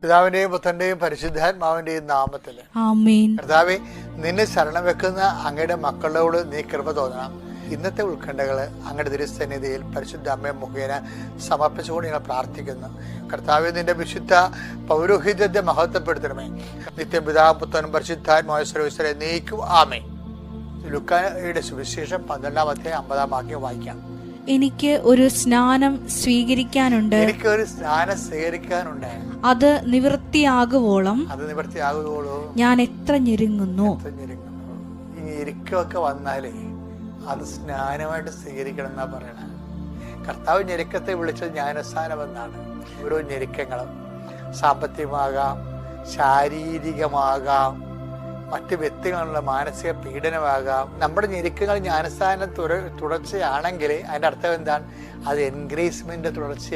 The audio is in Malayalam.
പിതാവിന്റെയും പുത്രന്റെയും പരിശുദ്ധാത്മാവിന്റെയും നാമത്തിൽ ആമേൻ. കർത്താവേ, നിന്നെ ശരണം വെക്കുന്ന അങ്ങയുടെ മക്കളോട് നീ കൃപ തോന്നണം. ഇന്നത്തെ ഉത്കണ്ഠകള് അങ്ങയുടെ തിരുസന്നിധിയിൽ പരിശുദ്ധ അമ്മയെ മുഖേന സമർപ്പിച്ചുകൊണ്ട് ഞങ്ങൾ പ്രാർത്ഥിക്കുന്നു. കർത്താവേ, നിന്റെ വിശുദ്ധ പൗരോഹിത്യത്തെ മഹത്വപ്പെടുത്തണമേ. നിത്യം പിതാവ് പുത്രനും പരിശുദ്ധാത്മാവായ സർവ്വീശ്വരെ നീക്കും. ആമേൻ. ലൂക്കായുടെ സുവിശേഷം 12-50 വാക്യം വായിക്കാം. എനിക്ക് ഒരു സ്നാനം സ്വീകരിക്കാനുണ്ട്. എനിക്കൊരു സ്നാനം സ്വീകരിക്കാനുണ്ട്. അത് നിവൃത്തിയാകുവോളം ഞാൻ എത്ര ഞെരുങ്ങുന്നു. ഈ ഞെരുക്കമൊക്കെ വന്നാലേ അത് സ്നാനമായിട്ട് സ്വീകരിക്കണം എന്നാ പറയണ. കർത്താവ് ഞെരുക്കത്തെ വിളിച്ചത് ജ്ഞാനസ്നാനം എന്നാണ്. ഓരോ ഞെരുക്കങ്ങളും സാമ്പത്തികമാകാം, ശാരീരികമാകാം, മറ്റ് വ്യക്തികളുള്ള മാനസിക പീഡനമാകാം. നമ്മുടെ ഞെരുക്കങ്ങൾ ജ്ഞാനസ്നാനം തുടർച്ചയാണെങ്കിൽ അതിൻ്റെ അർത്ഥം എന്താണ്? അത് എൻഗ്രേസ്മെന്റ് തുടർച്ച